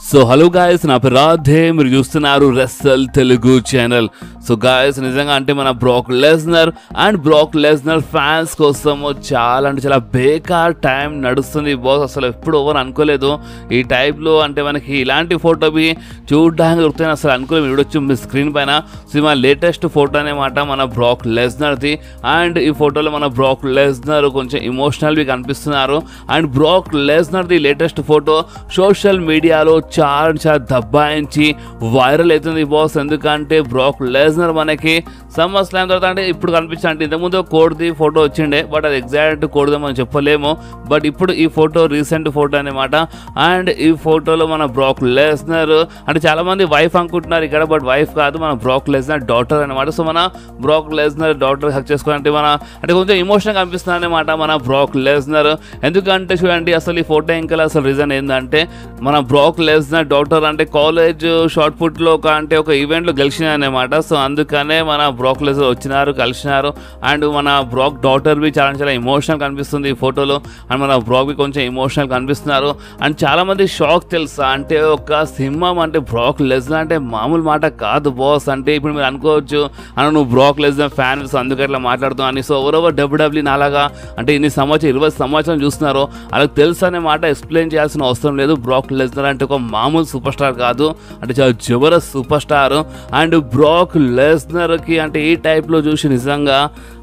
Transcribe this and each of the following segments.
So hello guys, నా పేరు రాధే, మీరు చూస్తున్నారు రెస్సల్ తెలుగు ఛానల్. సో గాయస్, నిజంగా అంటే మన Brock Lesnar and Brock Lesnar fans కోసము చాలా అంటే చాలా బేకార్ టైం నడుస్తుంది బాస్. అసలు ఎప్పుడు ఎవరు అనుకోలేదు ఈ టైప్లో అంటే మనకి ఇలాంటి ఫోటోవి చూడడానికి దొరుకుతాయని అసలు అనుకోలేదు. మీరు చూడొచ్చు మీ స్క్రీన్ పైన. సో మా లేటెస్ట్ ఫోటో అనమాట మన బ్రాక్ లెస్నర్ది. అండ్ ఈ ఫోటోలో మన బ్రాక్ లెస్నర్ కొంచెం ఇమోషనల్గా కనిపిస్తున్నారు. అండ్ బ్రాక్ లెస్నర్ది లేటెస్ట్ ఫోటో సోషల్ మీడియాలో చాలా దబ్బాయించి వైరల్ అవుతుంది బాస్. ఎందుకంటే బ్రాక్ లెస్నర్ మనకి సమ్మర్ స్లామ్ తర్వాత అంటే ఇప్పుడు కనిపిస్తుంది. అంటే ఇంతకుముందు కోడ్ది ఫోటో వచ్చిండే, బట్ అది ఎగ్జాక్ట్ కోడ్ది మనం చెప్పలేము. బట్ ఇప్పుడు ఈ ఫోటో రీసెంట్ ఫోటో అనమాట. అండ్ ఈ ఫోటోలో మన బ్రాక్ లెస్నర్ అంటే చాలా మంది వైఫ్ అనుకుంటున్నారు ఇక్కడ, బట్ వైఫ్ కాదు, మన బ్రాక్ లెస్నర్ డాటర్ అనమాట. సో మన బ్రాక్ లెస్నర్ డాటర్ హక్ చేసుకోవాలంటే మన అంటే కొంచెం ఇమోషనల్ కనిపిస్తుంది అనమాట మన బ్రాక్ లెస్నర్. ఎందుకంటే చూడండి అసలు ఈ ఫోటో ఇంకా అసలు రీజన్ ఏంటంటే మన బ్రాక్ లెస్నర్ డాటర్ అంటే కాలేజ్ షార్ట్ పుట్లో అంటే ఒక ఈవెంట్లో గెలిచినాయి అనమాట. సో అందుకనే మన బ్రాక్ లెస్నర్ వచ్చినారు, కలిసినారు. అండ్ మన బ్రాక్ డాటర్ బి చాలా ఇమోషనల్ కనిపిస్తుంది ఈ ఫోటోలో. అండ్ మన బ్రాక్ బి కొంచెం ఇమోషనల్ కనిపిస్తున్నారు. అండ్ చాలా మంది షాక్ తెలుసా, అంటే ఒక సింహం అంటే బ్రాక్ లెస్నర్ అంటే మామూలు మాట కాదు బాస్. అంటే ఇప్పుడు మీరు అనుకోవచ్చు అన్న నువ్వు బ్రాక్ లెస్నర్ ఫ్యాన్ అందుకు అట్లా మాట్లాడుతావు అని. సో ఎవరెవరు డబ్ల్యూడబ్ల్యూ నాలాగా అంటే ఇన్ని సంవత్సరం 20 సంవత్సరం చూస్తున్నారో వాళ్ళకి తెలుసు అనే మాట ఎక్స్ప్లెయిన్ చేయాల్సిన అవసరం లేదు. బ్రాక్ లెస్నర్ అంటే ఒక మామూలు సూపర్ స్టార్ కాదు, అంటే చాలా జబర్దస్త్ సూపర్ స్టార్. అండ్ బ్రాక్ లెస్నర్కి అంటే ఈ టైప్లో చూసి నిజంగా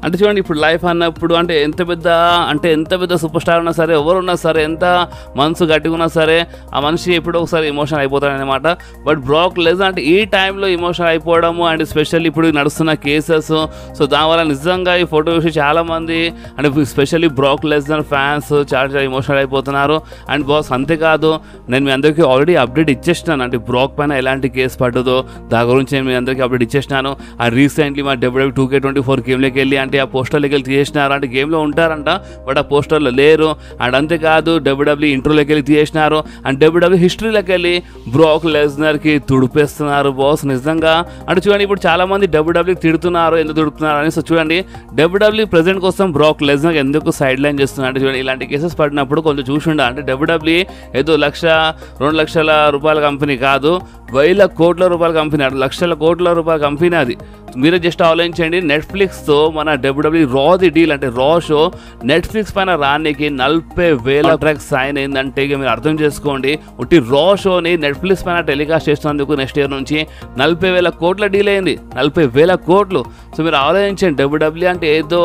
అంటే చూడండి ఇప్పుడు లైఫ్ అన్నప్పుడు అంటే ఎంత పెద్ద సూపర్ స్టార్ ఉన్నా సరే, ఎవరు ఉన్నా సరే, ఎంత మనసు గట్టిగా ఉన్నా సరే ఆ మనిషి ఎప్పుడో ఒకసారి ఎమోషనల్ అయిపోతాడనమాట. బట్ బ్రాక్ లెస్నర్ అంటే ఈ టైంలో ఎమోషనల్ అయిపోవడము అండ్ స్పెషల్లీ ఇప్పుడు నడుస్తున్న కేసెస్. సో దానివల్ల నిజంగా ఈ ఫోటో చూసి చాలామంది అంటే స్పెషల్లీ బ్రాక్ లెస్నర్ ఫ్యాన్స్ చాలా ఎమోషనల్ అయిపోతున్నారు. అండ్ బాస్ అంతేకాదు, నేను మీ అందరికీ ఆల్రెడీ అప్డేట్ ఇచ్చేసినాను. అంటే బ్రాక్ పైన ఎలాంటి కేసు పడ్డదో దాని గురించి నేను మీ అందరికీ అప్డేట్ ఇచ్చేసినాను. అండ్ రీసెంట్లీ మా WWE 2K24 గేమ్లోకి వెళ్ళి అంటే ఆ పోస్టర్లోకి వెళ్ళి తీసేసినారు. అంటే గేమ్లో ఉంటారంట బట్ ఆ పోస్టర్లో లేరు. అండ్ అంతేకాదు WWE ఇంట్రోలోకి వెళ్ళి తీసేసినారు. అండ్ WWE హిస్టరీలోకి వెళ్ళి బ్రాక్ లెస్నర్కి తుడిపేస్తున్నారు బాస్. నిజంగా అంటే చూడండి ఇప్పుడు చాలామంది WWE తిడుతున్నారు, ఎందుకు తిడుతున్నారు అని. సో చూడండి WWE ప్రెజెంట్ కోసం బ్రాక్ లెస్నర్ ఎందుకు సైడ్ లైన్ చేస్తున్నారు అంటే చూడండి ఇలాంటి కేసెస్ పడినప్పుడు కొంచెం చూసిండా. అంటే WWE ఏదో 1-2 లక్షల రూపాయల కంపెనీ కాదు, 1000 కోట్ల రూపాయల కంపెనీ, 1 లక్షల కోట్ల రూపాయల కంపెనీ అది. మీరే జస్ట్ ఆలోచించండి. నెట్ఫ్లిక్స్తో మన WWE రాది డీల్ అంటే రా షో నెట్ఫ్లిక్స్ పైన రానికి 40,000 కాంట్రాక్ట్ సైన్ అయిందంటే ఇక మీరు అర్థం చేసుకోండి. ఉట్టి రా షోని నెట్ఫ్లిక్స్ పైన టెలికాస్ట్ చేస్తున్నందుకు నెక్స్ట్ ఇయర్ నుంచి 40,000 కోట్ల డీల్ అయింది, 40,000 కోట్లు. సో మీరు ఆలోచించండి WWE అంటే ఏదో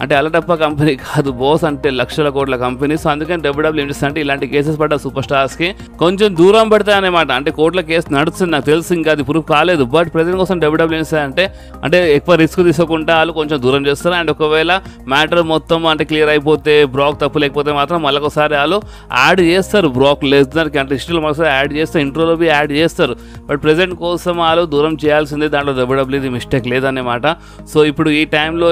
అంటే అలటప్ప కంపెనీ కాదు బాస్, అంటే లక్షల కోట్ల కంపెనీ. సో అందుకని WWE ఏం చేస్తుంది అంటే ఇలాంటి కేసెస్ పడ్డ సూపర్ స్టార్స్కి కొంచెం దూరం పెడతాయి అనమాట. అంటే కోట్ల కేసు నడుస్తుంది, నాకు తెలుసు, ఇంకా అది ప్రూఫ్ కాలేదు. బట్ ప్రజెంట్ కోసం WWE ఏం చేస్తారంటే అంటే ఎక్కువ రిస్క్ తీసుకుంటే వాళ్ళు కొంచెం దూరం చేస్తారు. అండ్ ఒకవేళ మ్యాటర్ మొత్తం అంటే క్లియర్ అయిపోతే బ్రాక్ తప్పు లేకపోతే మాత్రం మళ్ళీ ఒకసారి వాళ్ళు యాడ్ చేస్తారు బ్రాక్ లెస్నర్కి. అంటే హిస్టరీలో ఒకసారి యాడ్ చేస్తారు, ఇంట్రోలో బి యాడ్ చేస్తారు. బట్ ప్రెజెంట్ కోసం వాళ్ళు దూరం చేయాల్సిందే, దాంట్లో WWEది మిస్టేక్ లేదన్నమాట. సో ఇప్పుడు ఈ టైంలో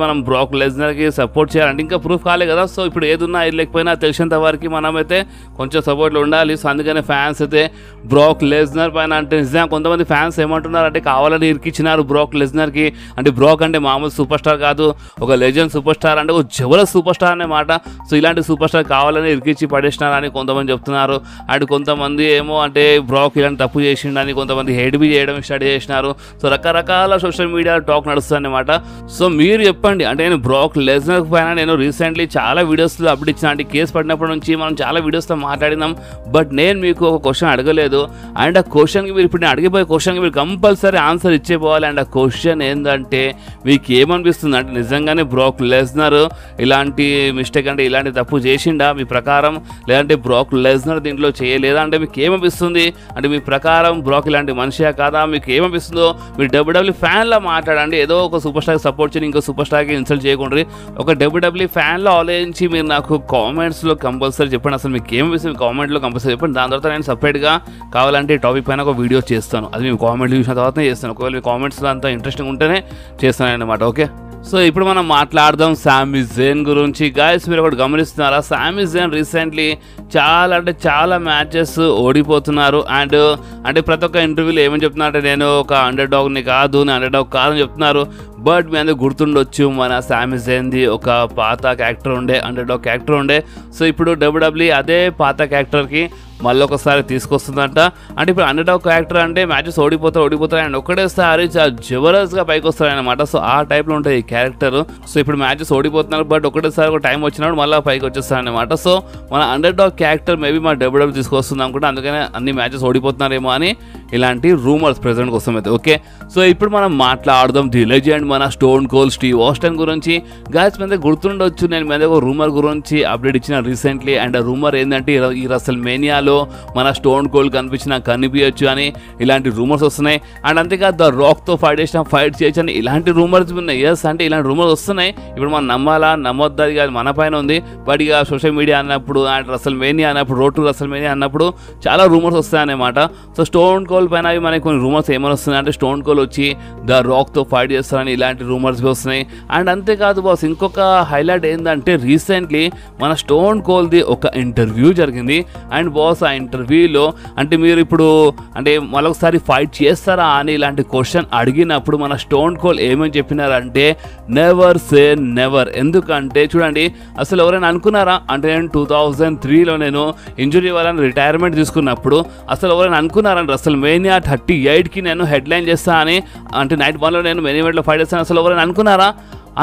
మనం బ్రాక్ లెస్నర్కి సపోర్ట్ చేయాలంటే ఇంకా ప్రూఫ్ కాలే కదా. సో ఇప్పుడు ఏదున్నా ఏది లేకపోయినా తెలిసినంత వరకు మనమైతే కొంచెం సపోర్ట్లో ఉండాలి. సో అందుకనే ఫ్యాన్స్ అయితే బ్రాక్ లెస్నర్ పైన అంటే నిజంగా కొంతమంది ఫ్యాన్స్ ఏమంటున్నారు అంటే కావాలని ఇరికిచ్చినారు బ్రాక్ లెస్నర్కి. అంటే బ్రాక్ అంటే మామూలు సూపర్ స్టార్ కాదు, ఒక లెజెండ్ సూపర్ స్టార్, అంటే ఒక జబర్దస్త్ సూపర్ స్టార్ అనే మాట. సో ఇలాంటి సూపర్ స్టార్ కావాలని ఇరికిచ్చి పడేసినారని కొంతమంది చెప్తున్నారు. అండ్ కొంతమంది ఏమో అంటే బ్రాక్ ఇలాంటి తప్పు చేసిండని కొంతమంది హెడ్ బి చేయడం స్టార్ట్ చేసినారు. సో రకరకాల సోషల్ మీడియా టాక్ నడుస్తుంది అనమాట. సో మీరు చెప్పండి, అంటే నేను బ్రాక్ లెస్నర్ పైన నేను రీసెంట్లీ చాలా వీడియోస్లో అప్డేట్ ఇచ్చిన. అంటే కేసు పడినప్పటి నుంచి మనం చాలా వీడియోస్లో మాట్లాడినాం. బట్ నేను మీకు ఒక క్వశ్చన్ అడగలేదు. అండ్ ఆ క్వశ్చన్కి మీరు ఇప్పుడు నేను అడిగిపోయే క్వశ్చన్కి మీరు కంపల్సరీ ఆన్సర్ ఇచ్చేపోవాలి. అండ్ ఆ క్వశ్చన్ ఏంటంటే మీకు ఏమనిపిస్తుంది అంటే నిజంగానే బ్రాక్ లెస్నర్ ఇలాంటి మిస్టేక్ అంటే ఇలాంటి తప్పు చేసిండా మీ ప్రకారం, లేదంటే బ్రాక్ లెస్నర్ దీంట్లో చేయలేదా అంటే మీకు ఏమనిపిస్తుంది? అంటే మీ ప్రకారం బ్రాక్ ఇలాంటి మనిషియా కాదా? మీకు ఏమనిపిస్తుందో మీరు WWE ఫ్యాన్లో మాట్లాడండి. ఏదో ఒక సూపర్ స్టార్కి సపోర్ట్ చేయండి, ఇంకో సూపర్ స్టార్కి ఇన్సల్ట్ చేయకుండా ఒక WWE ఫ్యాన్లో ఆలోచించి మీరు నాకు కామెంట్స్లో కంపల్సరీ చెప్పండి. అసలు మీకు ఏమనిపిస్తుంది కామెంట్లో కంపల్సరీ చెప్పండి. దాని తర్వాత నేను సపరేట్గా కావాలంటే ఈ టాపిక్ పైన ఒక వీడియో చేస్తాను. అది మేము కామెంట్లు చూసిన తర్వాతనే చేస్తాను. ఒకవేళ మీ కామెంట్స్లో అంతా ఇంట్రెస్టింగ్ ఉంటేనే చేస్తాను అన్నమాట. ఓకే, సో ఇప్పుడు మనం మాట్లాడదాం సామీ జేన్ గురించి. గాయస్ మీరు ఒకటి గమనిస్తున్నారా, సామీ జేన్ రీసెంట్లీ చాలా మ్యాచెస్ ఓడిపోతున్నారు. అండ్ అంటే ప్రతి ఒక్క ఇంటర్వ్యూలో ఏమని చెప్తున్నారంటే నేను ఒక అండర్ డాగ్ని కాదు, నేను అండర్ డాగ్ కాదని చెప్తున్నారు. బట్ మీ అందరికి గుర్తుండొచ్చు మన సామీ జేన్ది ఒక పాత క్యారెక్టర్ ఉండే, అండర్ డాగ్ క్యారెక్టర్ ఉండే. సో ఇప్పుడు WWE అదే పాత క్యారెక్టర్కి మళ్ళీ ఒకసారి తీసుకొస్తుందంట. అంటే ఇప్పుడు అండర్ డాగ్ క్యారెక్టర్ అంటే మ్యాచెస్ ఓడిపోతారు అండ్ ఒకటేసారి చాలా జబర్దస్త్గా పైకి వస్తారనమాట. సో ఆ టైప్లో ఉంటుంది ఈ క్యారెక్టర్. సో ఇప్పుడు మ్యాచెస్ ఓడిపోతున్నారు బట్ ఒకటేసారి ఒక టైం వచ్చినప్పుడు మళ్ళీ పైకి వచ్చేస్తారనమాట. సో మన అండర్ డాగ్ క్యారెక్టర్ మేబీ మన డబ్ల్యూడబ్ల్యూ తీసుకొస్తుంది అనుకుంటే, అందుకనే అన్ని మ్యాచెస్ ఓడిపోతున్నారేమో అని ఇలాంటి రూమర్స్ ప్రెజెంట్ కోసం అయితే. ఓకే, సో ఇప్పుడు మనం మాట్లాడదాం ది లెజెండ్ మన స్టోన్ కోల్డ్ స్టీవ్ ఆస్టన్ గురించి. గాయస్ మీద గుర్తుండొచ్చు, నేను మీద ఒక రూమర్ గురించి అప్డేట్ ఇచ్చిన రీసెంట్లీ. అండ్ రూమర్ ఏంటంటే ఈ రసల్ మేనియాలో మన స్టోన్ కోల్డ్ కనిపించచ్చు అని ఇలాంటి రూమర్స్ వస్తున్నాయి. అండ్ అంతేకాదు ద రాక్తో ఫైట్ చేయొచ్చు అని ఇలాంటి రూమర్స్ ఉన్నాయి. ఎస్, అంటే ఇలాంటి రూమర్స్ వస్తున్నాయి. ఇప్పుడు మనం నమ్మాలా నమ్మొద్దా అది మన పైన ఉంది. బట్ ఇక సోషల్ మీడియా అన్నప్పుడు అండ్ రసల్ మేనియా అన్నప్పుడు రోడ్ టు రసల్ మేనియా అన్నప్పుడు చాలా రూమర్స్ వస్తాయన్నమాట. సో స్టోన్ కోల్డ్ పైన అవి మనకి కొన్ని రూమర్స్ ఏమైనా వస్తున్నాయి అంటే స్టోన్ కోల్డ్ వచ్చి ద రాక్తో ఫైట్ చేస్తారని ఇలాంటి రూమర్స్ వస్తున్నాయి. అండ్ అంతేకాదు బాస్, ఇంకొక హైలైట్ ఏంటంటే రీసెంట్లీ మన స్టోన్ కోల్డ్ది ఒక ఇంటర్వ్యూ జరిగింది. అండ్ బాస్ ఆ ఇంటర్వ్యూలో అంటే మీరు ఇప్పుడు అంటే మరొకసారి ఫైట్ చేస్తారా అని ఇలాంటి క్వశ్చన్ అడిగినప్పుడు మన స్టోన్ కోల్డ్ ఏమని చెప్పినారంటే నెవర్ సే నెవర్. ఎందుకంటే చూడండి, అసలు ఎవరైనా అనుకున్నారా అంటే నేను 2003లో నేను ఇంజురీ వల్ల రిటైర్మెంట్ తీసుకున్నప్పుడు అసలు ఎవరైనా అనుకున్నారని రసల్ మేనియా 38కి నేను హెడ్లైన్ చేస్తా అని, అంటే నైట్ 1లో నేను మెయిన్ ఈవెంట్లో ఫైట్ చేస్తాను అసలు ఎవరైనా అనుకున్నారా?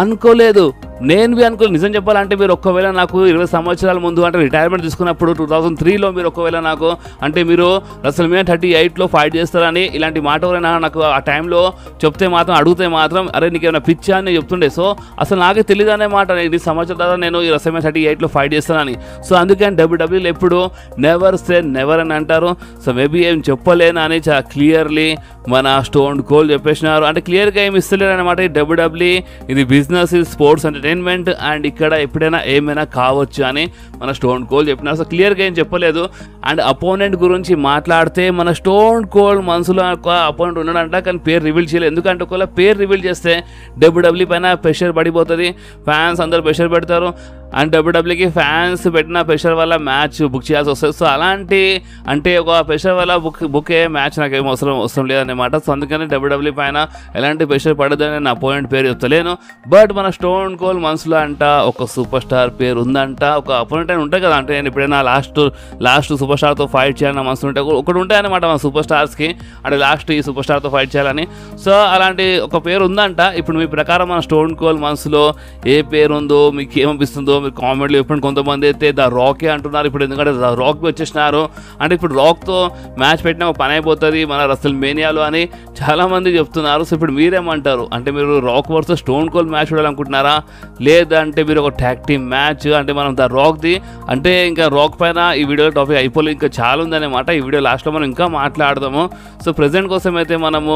అనుకోలేదు. నేను అనుకోలేదు. నిజం చెప్పాలంటే మీరు ఒకవేళ నాకు 20 సంవత్సరాల ముందు అంటే రిటైర్మెంట్ తీసుకున్నప్పుడు 2003లో మీరు ఒకవేళ నాకు అంటే మీరు రసల్ మేనియా 38లో ఫైట్ చేస్తారని ఇలాంటి మాట ఎవరైనా నాకు ఆ టైంలో చెప్తే మాత్రం అడిగితే మాత్రం అరే నీకేమైనా పిచ్చా అని చెప్తుండే. సో అసలు నాకే తెలియదు అనే మాట, 20 సంవత్సరాల తర్వాత నేను ఈ రసల్ మేనియా 38లో ఫైట్ చేస్తానని. సో అందుకని డబ్ల్యూడబ్ల్యూలో ఎప్పుడు నెవర్ సే నెవర్ అని అంటారు. సో మేబీ ఏం చెప్పలేను అని చాలా క్లియర్లీ మన స్టోన్ కోల్డ్ చెప్పేసినారు. అంటే క్లియర్గా ఏమి ఇస్తలేరు అనమాట. ఈ డబ్ల్యూడబ్ల్యూ ఇది బిజినెస్, ఇది స్పోర్ట్స్ ఎంటర్టైన్మెంట్ అండ్ ఇక్కడ ఎప్పుడైనా ఏమైనా కావచ్చు అని మన స్టోన్ కోల్డ్ చెప్పినారు. సో క్లియర్గా ఏం చెప్పలేదు. అండ్ అపోనెంట్ గురించి మాట్లాడితే మన స్టోన్ కోల్డ్ మనసులో ఒక అపోనెంట్ ఉన్నాడంట, కానీ పేరు రివీల్ చేయలేదు. ఎందుకంటే ఒకవేళ పేరు రివీల్ చేస్తే డబ్ల్యూడబ్ల్యూ పైన ప్రెషర్ పడిపోతుంది, ఫ్యాన్స్ అందరూ ప్రెషర్ పెడతారు. అండ్ డబ్ల్యూడబ్ల్యూకి ఫ్యాన్స్ పెట్టిన ప్రెషర్ వల్ల మ్యాచ్ బుక్ చేయాల్సి వస్తుంది. సో అలాంటి అంటే ఒక ప్రెషర్ వల్ల బుక్ అయ్యే మ్యాచ్ నాకు ఏం అవసరం లేదన్నమాట. సో అందుకని డబ్ల్యూడబ్ల్యూ పైన ఎలాంటి ప్రెషర్ పడదని నా అపోనెంట్ పేరు చెప్తలేను. బట్ మన స్టోన్ కోల్డ్ మనసులో అంట ఒక సూపర్ స్టార్ పేరు ఉందంట. ఒక అపోనెంట్ అని ఉంటాయి కదా, అంటే నేను ఎప్పుడైనా లాస్ట్ సూపర్ స్టార్తో ఫైట్ చేయాలని మనసు ఉంటే ఒకటి ఉంటాయన్నమాట మన సూపర్ స్టార్స్కి, అంటే లాస్ట్ ఈ సూపర్ స్టార్తో ఫైట్ చేయాలని. సో అలాంటి ఒక పేరు ఉందంట. ఇప్పుడు మీ ప్రకారం మన స్టోన్ కోల్డ్ మనసులో ఏ పేరు ఉందో మీకు ఏమనిపిస్తుందో మీరు కామెంట్లో చెప్పండి. కొంతమంది అయితే ద రాకే అంటున్నారు ఇప్పుడు, ఎందుకంటే ద రాక్ వచ్చేసినారు అంటే ఇప్పుడు రాక్తో మ్యాచ్ పెట్టినా ఒక పని అయిపోతుంది మన రసల్ మేనియాలో అని చాలామంది చెప్తున్నారు. సో ఇప్పుడు మీరేమంటారు? అంటే మీరు Rock versus Stone Cold match చూడాలనుకుంటున్నారా, లేదంటే మీరు ఒక ట్యాగ్ టీమ్ మ్యాచ్ అంటే మనం ద రాక్ది అంటే ఇంకా రాక్ పైన ఈ వీడియో టాపిక్ అయిపోలేదు, ఇంకా చాలా ఉందన్నమాట. ఈ వీడియో లాస్ట్లో మనం ఇంకా మాట్లాడదాము. సో ప్రెజెంట్ కోసం అయితే మనము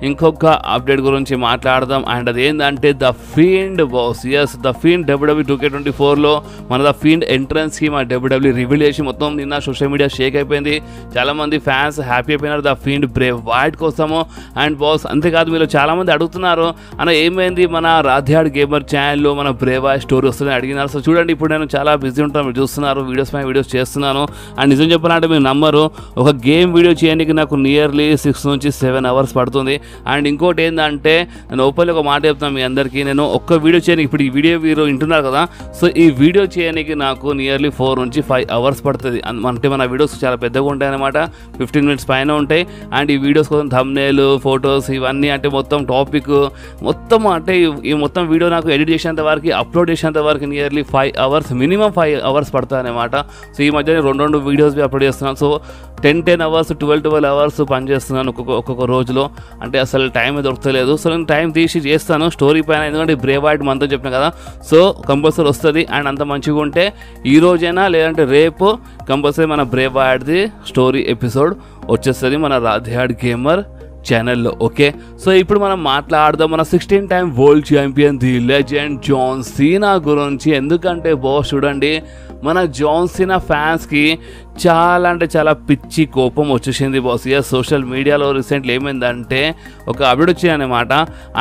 ఇంకొక అప్డేట్ గురించి మాట్లాడదాం. అండ్ అది ఏంటంటే the Fiend boss. Yes, the Fiend WW 2K24లో మన ద ఫీల్డ్ ఎంట్రన్స్కి మన డబ్ల్యూడబ్ల్యూ రివీల్ చేసి మొత్తం నిన్న సోషల్ మీడియా షేక్ అయిపోయింది. చాలామంది ఫ్యాన్స్ హ్యాపీ అయిపోయినారు ద ఫీల్డ్ బ్రే వైట్ కోసము. అండ్ బాస్ అంతేకాదు మీరు చాలామంది అడుగుతున్నారు అన్న ఏమైంది మన రాధ్యాడ్ గేమర్ ఛానల్లో మన బ్రే వైట్ స్టోరీ వస్తుందని అడిగినారు. సో చూడండి, ఇప్పుడు నేను చాలా బిజీ ఉంటాను, మీరు చూస్తున్నారు వీడియోస్ పైన వీడియోస్ చేస్తున్నాను. అండ్ నిజం చెప్పాలంటే మీరు నమ్మరు, ఒక గేమ్ వీడియో చేయడానికి నాకు నియర్లీ 6 నుంచి 7 అవర్స్ పడుతుంది. అండ్ ఇంకోటి ఏంటంటే నేను ఓపెన్లీ ఒక మాట చెప్తాను మీ అందరికీ, నేను ఒక్క వీడియో చేయడానికి ఇప్పుడు ఈ వీడియో మీరు వింటున్నారు కదా, సో ఈ వీడియో చేయడానికి నాకు నియర్లీ 4 నుంచి 5 అవర్స్ పడుతుంది. అంటే మన వీడియోస్ చాలా పెద్దగా ఉంటాయి అనమాట, 15 మినిట్స్ పైన ఉంటాయి. అండ్ ఈ వీడియోస్ కోసం థంబ్నెయిల్, ఫొటోస్ ఇవన్నీ అంటే మొత్తం టాపిక్ మొత్తం అంటే ఈ మొత్తం వీడియో నాకు ఎడిట్ చేసేంత వరకు అప్లోడ్ చేసేంత వరకు నియర్లీ 5 అవర్స్ మినిమం 5 అవర్స్ పడుతుంది అనమాట. సో ఈ మధ్య నేను 2 వీడియోస్ అప్లోడ్ చేస్తున్నాను. సో 10 అవర్స్ 12 అవర్స్ పని చేస్తున్నాను ఒక్కొక్క రోజులో. అంటే అసలు టైం దొరకలేదు. సో నేను టైం తీసి చేస్తాను స్టోరీ పైన, ఎందుకంటే బ్రే వైట్ మనతో చెప్పిన కదా. సో కంపల్సరీ వస్తుంది. అండ్ అంత మంచిగా ఉంటే ఈ రోజైనా లేదంటే రేపు కంపల్సరీ మన బ్రే వైట్ది స్టోరీ ఎపిసోడ్ వచ్చేస్తుంది మన రాధ్యాడ్ గేమర్ ఛానల్లో. ఓకే, సో ఇప్పుడు మనం మాట్లాడదాం మన 16 time world champion the legend John Cena గురించి. ఎందుకంటే బాస్ చూడండి, మన జాన్ సీనా ఫ్యాన్స్కి చాలా అంటే చాలా పిచ్చి కోపం వచ్చేసింది బాస్. ఇక సోషల్ మీడియాలో రీసెంట్లీ ఏమైందంటే ఒక అప్డేట్ వచ్చిందన్నమాట.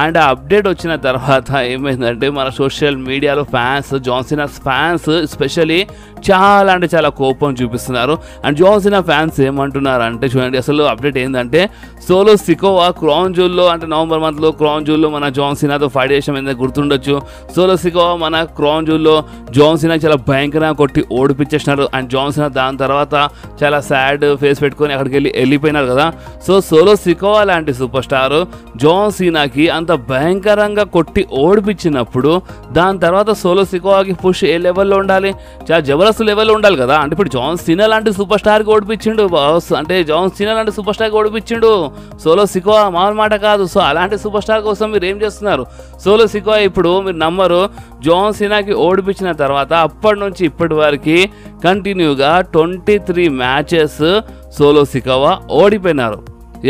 అండ్ ఆ అప్డేట్ వచ్చిన తర్వాత ఏమైందంటే మన సోషల్ మీడియాలో fans, John Cena fans especially చాలా అంటే చాలా కోపం చూపిస్తున్నారు. అండ్ జాన్ సీనా ఫ్యాన్స్ ఏమంటున్నారు అంటే చూడండి, అసలు అప్డేట్ ఏంటంటే సోలో సికోవా క్రౌన్ జూల్లో అంటే నవంబర్ మంత్లో క్రౌన్ జూల్లో మన జాన్ సీనాతో ఫైట్ చేసాం, ఏంటంటే గుర్తుండొచ్చు. సోలో సికోవా మన క్రౌన్ జూల్లో జాన్ సీనా చాలా భయంకరంగా కొట్టి ఓడిపించేసినారు. అండ్ జాన్ సీనా దాని తర్వాత తర్వాత చాలా సాడ్ ఫేస్ పెట్టుకొని అక్కడికి వెళ్ళిపోయినారు కదా. సో సోలో సికోవా లాంటి సూపర్ స్టార్ జాన్ సీనాకి అంత భయంకరంగా కొట్టి ఓడిపించినప్పుడు దాని తర్వాత సోలో సికోవాకి పుష్ ఏ లెవెల్లో ఉండాలి, చాలా జబర్దస్త్ లెవెల్లో ఉండాలి కదా. అంటే ఇప్పుడు జాన్ సీనా లాంటి సూపర్ స్టార్కి ఓడిపించిండు బాస్, అంటే జాన్ సీనా లాంటి సూపర్ స్టార్కి ఓడిపించిండు సోలో సికోవా, మామూలు మాట కాదు. సో అలాంటి సూపర్ స్టార్ కోసం మీరు ఏం చేస్తున్నారు? సోలో సికోవా ఇప్పుడు మీరు నమ్మరు, జాన్ సీనాకి ఓడిపించిన తర్వాత అప్పటి నుంచి ఇప్పటి వరకు కంటిన్యూగా 23 మ్యాచెస్ సోలో సికోవా ఓడిపోయినారు.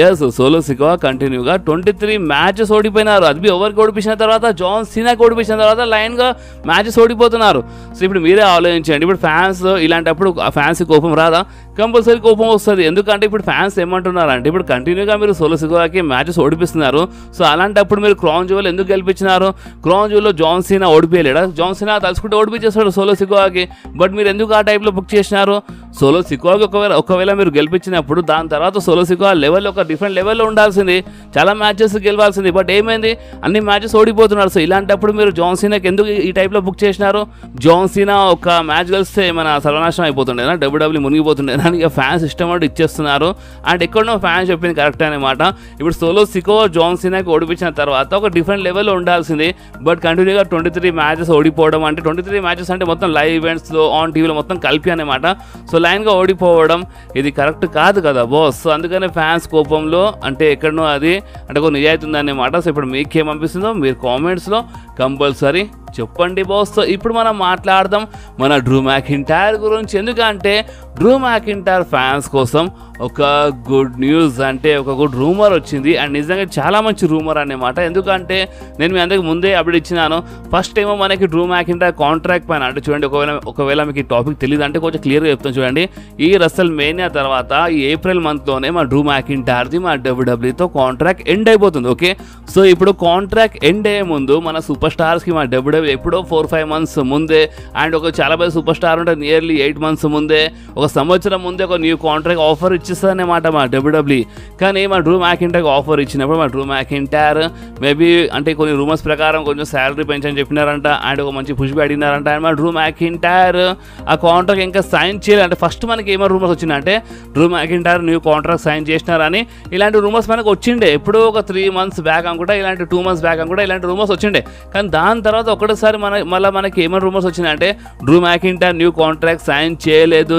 ఎస్, సోలో సికోవా కంటిన్యూగా 23 మ్యాచెస్ ఓడిపోయినారు. అది ఎవరికి ఓడిపించిన తర్వాత జాన్ సీనాకి ఓడిపించిన తర్వాత లైన్గా మ్యాచెస్ ఓడిపోతున్నారు. సో ఇప్పుడు మీరే ఆలోచించండి, ఇప్పుడు ఫ్యాన్స్ ఇలాంటప్పుడు ఫ్యాన్స్ కోపం రాదా? కంపల్సరీ కోపం వస్తుంది. ఎందుకంటే ఇప్పుడు ఫ్యాన్స్ ఏమంటున్నారంటే ఇప్పుడు కంటిన్యూగా మీరు సోలో సికోవాకి మ్యాచెస్ ఓడిపిస్తున్నారు. సో అలాంటప్పుడు మీరు క్రౌన్ జ్యువెల్ ఎందుకు గెలిపించినారు? క్రౌన్ జ్యువెల్లో జాన్ సీనా ఓడిపోయలేడా? జాన్ సీనా తలుచుకుంటే ఓడిపించేస్తాడు సోలో సికోవాకి. బట్ మీరు ఎందుకు ఆ టైప్లో బుక్ చేసినారు? సోలో సికోవాకి ఒకవేళ మీరు గెలిపించినప్పుడు దాని తర్వాత సోలో సికోవా లెవెల్ ఒక డిఫరెంట్ లెవెల్లో ఉండాల్సింది, చాలా మ్యాచెస్ గెలవాల్సింది. బట్ ఏమైంది, అన్ని మ్యాచెస్ ఓడిపోతున్నారు. సో ఇలాంటప్పుడు మీరు జాన్ సీనాకి ఎందుకు ఈ టైప్లో బుక్ చేసినారు? జాన్ సీనా ఒక మ్యాచ్ గెలిస్తే మన సర్వనాశనం అయిపోతుండేనా, డబ్ల్యూడబ్ల్యూ మునిగిపోతుండేనా? ఇక ఫ్యాన్స్ ఇష్టం అంటే ఇచ్చేస్తున్నారు. అండ్ ఎక్కడో ఫ్యాన్స్ చెప్పింది కరెక్ట్ అనమాట. ఇప్పుడు సోలో సికోవా జాన్ సీనాకి ఓడిపించిన తర్వాత ఒక డిఫరెంట్ లెవెల్లో ఉండాల్సింది. బట్ కంటిన్యూగా 23 మ్యాచెస్ ఓడిపోవడం, అంటే 23 మ్యాచెస్ అంటే మొత్తం లైవ్ ఈవెంట్స్లో ఆన్ టీవీలో మొత్తం కలిపి అనమాట. సో లైన్గా ఓడిపోవడం ఇది కరెక్ట్ కాదు కదా బాస్. సో అందుకనే ఫ్యాన్స్ కోపంలో అంటే ఎక్కడనో అది అంటే ఒక నిజాయితీ ఉందన్నమాట. సో ఇప్పుడు మీకేమనిపిస్తుందో మీరు కామెంట్స్లో కంపల్సరీ చెప్పండి బాస్. సో ఇప్పుడు మనం మాట్లాడదాం మన డ్రూ మ్యాకింటైర్ గురించి. ఎందుకంటే డ్రూ మ్యాకింటైర్ ఫ్యాన్స్ కోసం ఒక గుడ్ న్యూస్, అంటే ఒక గుడ్ రూమర్ వచ్చింది. అండ్ నిజంగా చాలా మంచి రూమర్ అన్నమాట. ఎందుకంటే నేను మీ అందరికి ముందే అప్డేట్ ఇచ్చినాను. ఫస్ట్ ఏమో మనకి డ్రూ మ్యాకింటైర్ కాంట్రాక్ట్ పైన అంటే చూడండి, ఒకవేళ మీకు ఈ టాపిక్ తెలియదు అంటే కొంచెం క్లియర్గా చెప్తాను చూడండి. ఈ రసల్ మేనియా తర్వాత ఈ ఏప్రిల్ మంత్లోనే మా డ్రూ మ్యాకింటైర్ది మా డబ్ల్యూడబ్ల్యూతో కాంట్రాక్ట్ ఎండ్ అయిపోతుంది. ఓకే, సో ఇప్పుడు కాంట్రాక్ట్ ఎండ్ అయ్యే ముందు మన సూపర్ స్టార్స్కి మా డబ్ల్యూడబ్ల్యూ ఎప్పుడో 4-5 మంత్స్ ముందే, అండ్ ఒక చాలా పెద్ద సూపర్ స్టార్ ఉంటే నియర్లీ 8 మంత్స్ ముందే, ఒక సంవత్సరం ముందే ఒక న్యూ కాంట్రాక్ట్ ఆఫర్ ఇచ్చిస్తుందన్నమాట మా డబ్ల్యూడబ్ల్యూ. కానీ మా డ్రూ మ్యాకింటైర్ ఆఫర్ ఇచ్చినప్పుడు మా డ్రూ మ్యాకింటైర్ మేబీ అంటే కొన్ని రూమర్స్ ప్రకారం కొంచెం శాలరీ పెంచని చెప్పినారంట, అండ్ ఒక మంచి పుష్ అడిగినారంట. అండ్ మా డ్రూ మ్యాకింటైర్ ఆ కాంట్రాక్ట్ ఇంకా సైన్ చేయాలి. అంటే ఫస్ట్ మనకి ఏమైనా రూమర్స్ వచ్చిందంటే Drew McIntyre new contract sign చేసినారని ఇలాంటి రూమర్స్ మనకు వచ్చిండే. ఎప్పుడో ఒక 3 మంత్స్ బ్యాక్ అనుకుంటా, ఇలాంటి 2 మంత్స్ బ్యాక్ అనుకుంటా ఇలాంటి రూమర్స్ వచ్చిండే. కానీ దాని తర్వాత ఒకటేసారి మళ్ళీ మనకి ఏమైనా రూమర్స్ వచ్చినాయంటే Drew McIntyre new contract sign చేయలేదు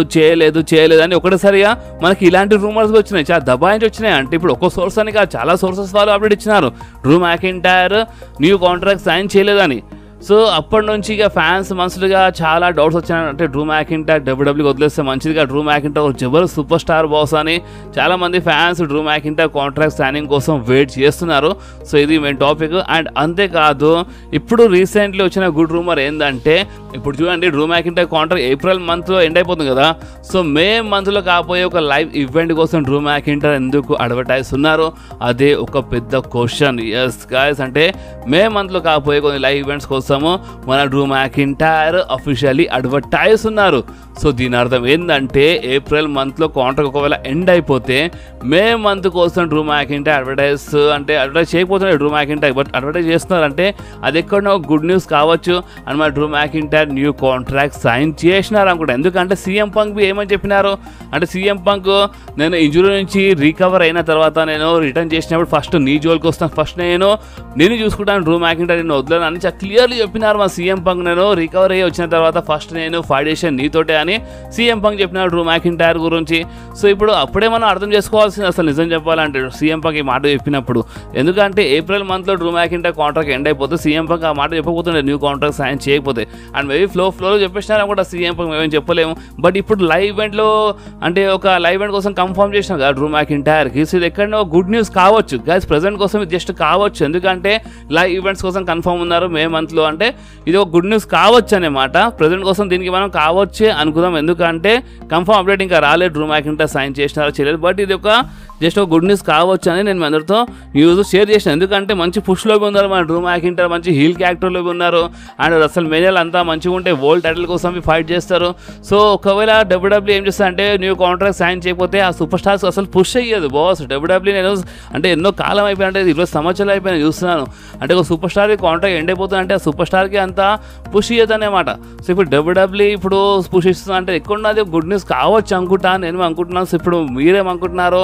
అని ఒకటేసారిగా మనకి ఇలాంటి రూమర్స్ వచ్చినాయి, చాలా దబాయించి వచ్చినాయి. అంటే ఇప్పుడు ఒక్కో సోర్స్ అని కాదు, చాలా సోర్సెస్ వాళ్ళు అప్డేట్ ఇచ్చినారు Drew McIntyre new contract sign చేయలేదని. సో అప్పటి నుంచి ఇక ఫ్యాన్స్ మనసులుగా చాలా డౌట్స్ వచ్చాయి. అంటే డ్రూ మ్యాకింటైర్ డబ్ల్యూడబ్ల్యూకి వదిలేస్తే మంచిదిగా, డ్రూ మ్యాకింటైర్ ఒక జబర్దస్త్ సూపర్ స్టార్ బాస్ అని చాలామంది fans Drew McIntyre contract signing కోసం వెయిట్ చేస్తున్నారు. సో ఇది మెయిన్ టాపిక్. అండ్ అంతేకాదు ఇప్పుడు రీసెంట్లీ వచ్చిన గుడ్ రూమర్ ఏంటంటే ఇప్పుడు చూడండి, డ్రూ మ్యాకింటైర్ కాంట్రాక్ట్ ఏప్రిల్ మంత్లో ఎండ్ అయిపోతుంది కదా. సో మే మంత్లో కాకపోయే ఒక లైవ్ ఈవెంట్ కోసం డ్రూ మ్యాకింటైర్ ఎందుకు అడ్వర్టైజ్ ఉన్నారు, అదే ఒక పెద్ద క్వశ్చన్. ఎస్ గాయస్, అంటే మే మంత్లో కాకపోయే కొన్ని లైవ్ ఈవెంట్స్ కోసం మన డ్రూ మ్యాకింటైర్ అఫీషియల్లీ అడ్వర్టైజ్ ఉన్నారు. సో దీని అర్థం ఏంటంటే ఏప్రిల్ మంత్లో కాంట్రాక్ట్ ఒకవేళ ఎండ్ అయిపోతే మే మంత్ కోసం డ్రూ మ్యాకింటైర్ అడ్వర్టైజ్ చేయకపోతున్నాడు డ్రూ మ్యాకింటైర్, బట్ అడ్వర్టైజ్ చేస్తున్నారంటే అది ఎక్కడో గుడ్ న్యూస్ కావచ్చు. అండ్ మన Drew McIntyre new contract sign చేసినారు అనుకుంటా. ఎందుకంటే సీఎం పంక్ ఏమని చెప్పినారు అంటే సీఎం పంక్ నేను ఇంజురీ నుంచి రికవర్ అయిన తర్వాత నేను రిటర్న్ చేసినప్పుడు ఫస్ట్ నీ జోలికి వస్తాను, ఫస్ట్ నేను చూసుకుంటాను, డ్రూ మ్యాకింటైర్ నేను వదలను అని క్లియర్లీ చెప్పినారు మా సీఎం పంక్. నేను రికవర్ అయ్యి వచ్చిన తర్వాత ఫస్ట్ నేను ఫైట్ చేసాను నీతోటే అని సీఎం పంక్ చెప్పినారు డ్రూ మ్యాకింటైర్ గురించి. సో ఇప్పుడు అప్పుడే మనం అర్థం చేసుకోవాల్సింది అసలు నిజం చెప్పాలంటే సీఎం పంక్ ఈ మాట చెప్పినప్పుడు. ఎందుకంటే ఏప్రిల్ మంత్లో డ్రూ మ్యాకింటైర్ కాంట్రాక్ట్ ఎండ్ అయిపోతే సీఎం పంక్ ఆ మాట చెప్పకపోతుండే న్యూ కాంట్రాక్ట్ సైన్ చేయకపోతే. అండ్ మేబీ ఫ్లోలో చెప్పేసినారు అనుకుంటా సీఎం పంక్, మేమేం చెప్పలేము. బట్ ఇప్పుడు లైవ్ ఈవెంట్లో అంటే ఒక లైవ్ ఈవెంట్ కోసం కన్ఫర్మ్ చేసినాం కదా డ్రూ మ్యాకింటైర్కి. సో ఇది ఎక్కడో గుడ్ న్యూస్ కావచ్చు గైస్, ప్రెజెంట్ కోసం ఇది జస్ట్ కావచ్చు. ఎందుకంటే లైవ్ ఈవెంట్స్ కోసం కన్ఫర్మ్ ఉన్నారు మే మంత్లో, అంటే ఇది ఒక గుడ్ న్యూస్ కావచ్చు అనమాట. ప్రెజెంట్ కోసం దీనికి మనం కావచ్చే అనుకుందాం. ఎందుకంటే కన్ఫర్మ్ అప్డేట్ ఇంకా రాలేదు డ్రూ మ్యాకింటైర్ సైన్ చేసినారో చేయలేదు. బట్ ఇది ఒక జస్ట్ ఒక గుడ్ న్యూస్ కావచ్చు అని నేను మీ అందరితో న్యూస్ షేర్ చేశాను. ఎందుకంటే మంచి పుష్లోకి ఉన్నారు, మన డ్రూ మ్యాకింటైర్ మంచి హీల్ క్యారెక్టర్లోకి ఉన్నారు. అండ్ అసలు మేనియాలు అంతా మంచిగా ఉంటే వరల్డ్ టైటిల్ కోసం ఫైట్ చేస్తారు. సో ఒకవేళ WWE ఏం చేస్తా అంటే న్యూ కాంట్రాక్ట్ సైన్ చేయకపోతే ఆ సూపర్ స్టార్స్ అసలు పుష్ అయ్యేది బాస్. WWE నేను అంటే ఎన్నో కాలం అయిపోయినా, అంటే 20 సంవత్సరాలు అయిపోయినా చూస్తున్నాను. అంటే ఒక సూపర్ స్టార్కి కాంట్రాక్ట్ ఎండ్ అయిపోతుంది అంటే ఆ సూపర్ స్టార్కి అంత పుష్ ఇయ్యదు అనమాట. సో ఇప్పుడు WWE ఇప్పుడు పుష్ ఇస్తుంది అంటే ఎక్కడున్నది గుడ్ న్యూస్ కావచ్చు అనుకుంటా, నేను అనుకుంటున్నాను. సో ఇప్పుడు మీరేమనుకుంటున్నారో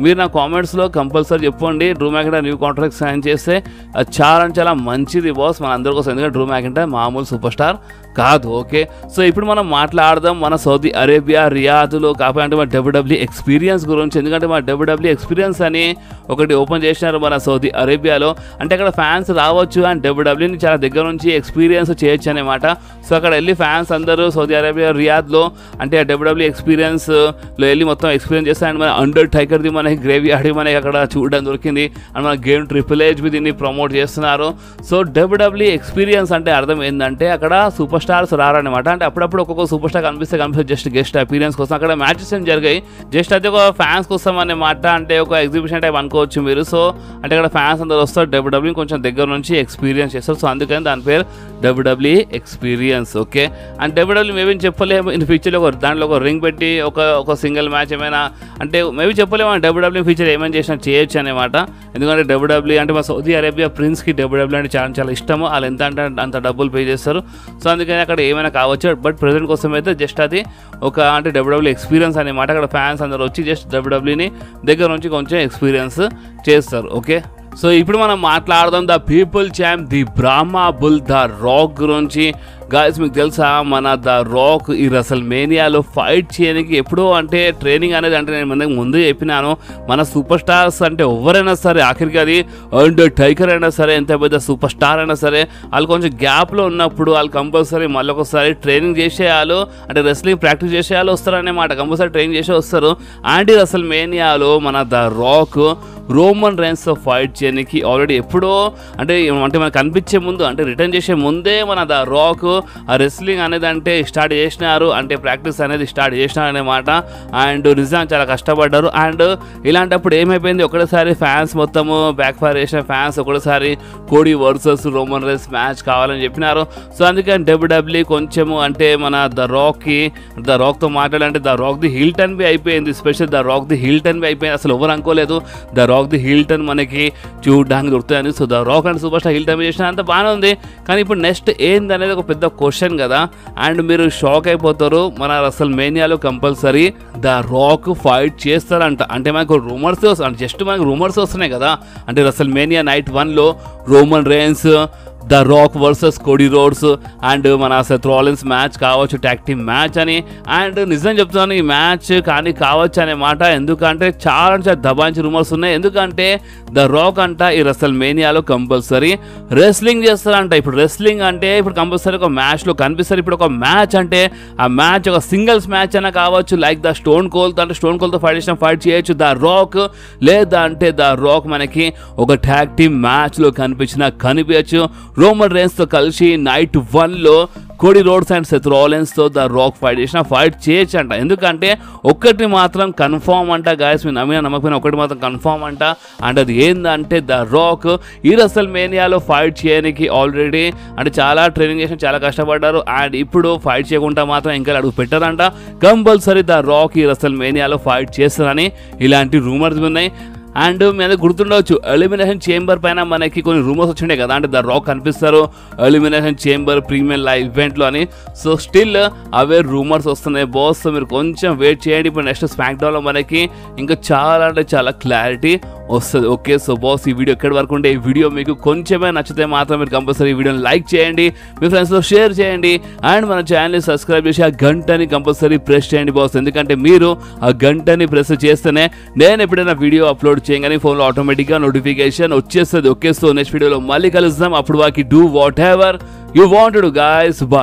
మీరు నా కామెంట్స్లో కంపల్సరీ చెప్పండి. Drew McIntyre new contract sign చేస్తే అది చాలా మంచిది బాస్ మన అందరి కోసం. ఎందుకంటే డ్రూ మ్యాకింటైర్ మామూలు సూపర్ స్టార్ కాదు. ఓకే, సో ఇప్పుడు మనం మాట్లాడదాం మన సౌదీ అరేబియా రియాద్లో కాకపోతే మన WWE ఎక్స్పీరియన్స్ గురించి. ఎందుకంటే మన WWE ఎక్స్పీరియన్స్ అని ఒకటి ఓపెన్ చేసినారు మన సౌదీ అరేబియాలో. అంటే అక్కడ ఫ్యాన్స్ రావచ్చు అండ్ WWEని చాలా దగ్గర నుంచి ఎక్స్పీరియన్స్ చేయొచ్చు అనమాట. సో అక్కడ వెళ్ళి ఫ్యాన్స్ అందరూ సౌదీ అరేబియా రియాద్లో అంటే ఆ WWE ఎక్స్పీరియన్స్లో వెళ్ళి మొత్తం ఎక్స్పీరియన్స్ చేస్తారు. అండ్ మన అండర్ టైగర్ది మనకి గ్రేవీ ఆడి మనకి అక్కడ చూడడం దొరికింది. అండ్ మన గేమ్ ట్రిపుల్ హెచ్ దీన్ని ప్రమోట్ చేస్తున్నారు. సో WWE ఎక్స్పీరియన్స్ అంటే అర్థం ఏంటంటే అక్కడ సూపర్ స్టార్స్ రారనమాట. అంటే అప్పుడప్పుడు ఒక్కొక్క సూపర్ స్టార్ కనిపిస్తే జస్ట్ గెస్ట్ అపీరియన్స్ కోసం. అక్కడ మ్యాచెస్ ఏం జరిగాయి, జస్ట్ అది ఒక ఫ్యాన్స్ కోసం అనే మాట, అంటే ఒక ఎగ్జిబిషన్ టైప్ అనుకోవచ్చు మీరు. సో అంటే అక్కడ ఫ్యాన్స్ అందరూ వస్తారు, WWE కొంచెం దగ్గర నుంచి ఎక్స్పీరియన్స్ చేస్తారు. సో అందుకని దాని పేరు WWE experience. Okay, and WWE maybe చెప్పలేము ఇన్ ఫ్యూచర్లో దాంట్లో ఒక రింగ్ పెట్టి ఒక సింగిల్ మ్యాచ్ ఏమైనా అంటే మేబీ చెప్పలేము WWE ఫ్యూచర్ ఏమైనా చేసినా చేయొచ్చు అనమాట. ఎందుకంటే WWE అంటే మా సౌదీ అరేబియా ప్రిన్స్కి WWE అంటే చాలా ఇష్టము. వాళ్ళు ఎంత అంటే అంత డబ్బులు పే చేస్తారు. సో అందుకని అక్కడ ఏమైనా కావచ్చు. బట్ ప్రెజెంట్ కోసం అయితే జస్ట్ అది ఒక అంటే WWE ఎక్స్పీరియన్స్ అనమాట. అక్కడ ఫ్యాన్స్ అందరూ వచ్చి జస్ట్ WWEని దగ్గర నుంచి కొంచెం ఎక్స్పీరియన్స్ చేస్తారు. ఓకే, సో ఇప్పుడు మనం మాట్లాడదాం the people champ the Brahma bull the Rock గురించి. గాయస్ మీకు తెలుసా మన ద రాక్ ఈ రెసల్మేనియాలో ఫైట్ చేయడానికి ఎప్పుడో అంటే ట్రైనింగ్ అనేది అంటే నేను ముందు చెప్పినాను మన సూపర్ స్టార్స్ అంటే ఎవరైనా సరే ఆఖరికి అది అండర్ టైగర్ అయినా సరే ఎంత పెద్ద సూపర్ స్టార్ అయినా సరే వాళ్ళు కొంచెం గ్యాప్లో ఉన్నప్పుడు వాళ్ళు కంపల్సరీ మళ్ళీ ఒకసారి ట్రైనింగ్ చేసేయాలి అంటే రెస్లింగ్ ప్రాక్టీస్ చేసేయాలి వస్తారనేమాట. కంపల్సరీ ట్రైనింగ్ చేసే వస్తారు. అండ్ రెసల్మేనియాలో మన ద రాక్ రోమన్ రైన్స్తో ఫైట్ చేయడానికి ఆల్రెడీ ఎప్పుడో అంటే మనకు కనిపించే ముందు అంటే రిటర్న్ చేసే ముందే మన ద రాక్ ఆ రెస్లింగ్ అనేది అంటే స్టార్ట్ చేసినారు, అంటే ప్రాక్టీస్ అనేది స్టార్ట్ చేసినారు అనమాట. అండ్ నిజంగా చాలా కష్టపడ్డారు. అండ్ ఇలాంటప్పుడు ఏమైపోయింది ఒకటేసారి ఫ్యాన్స్ మొత్తము బ్యాక్ ఫైర్ చేసిన ఫ్యాన్స్ ఒకటేసారి Cody versus Roman Reigns match కావాలని చెప్పినారు. సో అందుకని WWE కొంచెము అంటే మన ద రాక్తో మాట్లాడాలంటే the Rock the heel turn be అయిపోయింది. Special the Rock the heel turn be అయిపోయింది. అసలు ఎవరు అనుకోలేదు the Rock the heel turn మనకి చూడడానికి దొరుకుతాయని. So the Rock and super star heel turn చేసిన అంత బాగానే ఉంది. కానీ ఇప్పుడు నెక్స్ట్ ఏంది అనేది ఒక పెద్ద క్వశ్చన్ కదా. అండ్ మీరు షాక్ అయిపోతారు, మన రెసల్మేనియాలో కంపల్సరీ ద రాక్ ఫైట్ చేస్తారంట. అంటే మనకు రూమర్స్ జస్ట్ మనకు రూమర్స్ వస్తున్నాయి కదా. అంటే రెసల్మేనియా నైట్ 1లో Roman Reigns the Rock versus Cody Rhodes and మన సెత్ రాలిన్స్ మ్యాచ్ కావచ్చు, ట్యాగ్ టీమ్ మ్యాచ్ అని. అండ్ నిజం చెప్తున్నాను ఈ మ్యాచ్ కానీ కావచ్చు అనే మాట. ఎందుకంటే చాలా దబాయించి రూమర్స్ ఉన్నాయి. ఎందుకంటే ద రాక్ అంట ఈ రెసల్మేనియాలో కంపల్సరీ రెస్లింగ్ చేస్తారంట. ఇప్పుడు రెస్లింగ్ అంటే ఇప్పుడు కంపల్సరీ ఒక మ్యాచ్లో కనిపిస్తారు. ఇప్పుడు ఒక మ్యాచ్ అంటే ఆ మ్యాచ్ ఒక సింగిల్స్ మ్యాచ్ అయినా కావచ్చు, లైక్ ద స్టోన్ కోల్తో అంటే స్టోన్ కోల్తో ఫైట్ చేయొచ్చు ద రాక్. లేదా అంటే ద రాక్ మనకి ఒక ట్యాగ్ టీమ్ మ్యాచ్లో కనిపించచ్చు రోమన్ రైన్స్తో కలిసి నైట్ 1లో కోడీ రోడ్స్ అండ్ సెత్ రాలిన్స్తో ద రాక్ ఫైట్ చేయొచ్చు అంట. ఎందుకంటే ఒక్కటి మాత్రం కన్ఫామ్ అంట గాయస్, మీరు నమ్మిన నమ్మకపోయినా ఒకటి మాత్రం కన్ఫామ్ అంట. అండ్ అది ఏంటంటే ద రాక్ ఈ రెసల్మేనియాలో ఫైట్ చేయడానికి ఆల్రెడీ అంటే చాలా ట్రైనింగ్ చేసిన చాలా కష్టపడ్డారు. అండ్ ఇప్పుడు ఫైట్ చేయకుండా మాత్రం ఇంకా అడుగు పెట్టారంట. కంపల్సరీ ద రాక్ ఈ రెసల్మేనియాలో ఫైట్ చేస్తారని ఇలాంటి రూమర్స్ ఉన్నాయి. అండ్ మీ అందరికి గుర్తుండవచ్చు ఎలిమినేషన్ చేంబర్ పైన మనకి కొన్ని రూమర్స్ వచ్చిండే కదా. అంటే ద రాక్ కనిపిస్తారు ఎలిమినేషన్ చేంబర్ ప్రీమియం లైవ్ ఈవెంట్లో అని. సో స్టిల్ అవే రూమర్స్ వస్తున్నాయి బాస్. సో మీరు కొంచెం వెయిట్ చేయండి. ఇప్పుడు నెక్స్ట్ స్మాక్ డౌన్లో మనకి ఇంకా చాలా అంటే చాలా క్లారిటీ వస్తుంది. ఓకే, సో బాస్ ఈ వీడియో ఎక్కడి వరకు ఉంటే ఈ వీడియో మీకు కొంచెమే నచ్చితే మాత్రం మీరు కంపల్సరీ ఈ వీడియోని లైక్ చేయండి, మీ ఫ్రెండ్స్తో షేర్ చేయండి. అండ్ మన ఛానల్ని సబ్స్క్రైబ్ చేసి ఆ గంటని కంపల్సరీ ప్రెస్ చేయండి బాస్. ఎందుకంటే మీరు ఆ గంటని ప్రెస్ చేస్తేనే నేను ఎప్పుడైనా వీడియో అప్లోడ్ చేయగానే ఫోన్లో ఆటోమేటిక్గా నోటిఫికేషన్ వచ్చేస్తుంది. ఓకే, సో నెక్స్ట్ వీడియోలో మళ్ళీ కలుద్దాం. అప్పుడు వాకి do what ever you want to guys. Bye.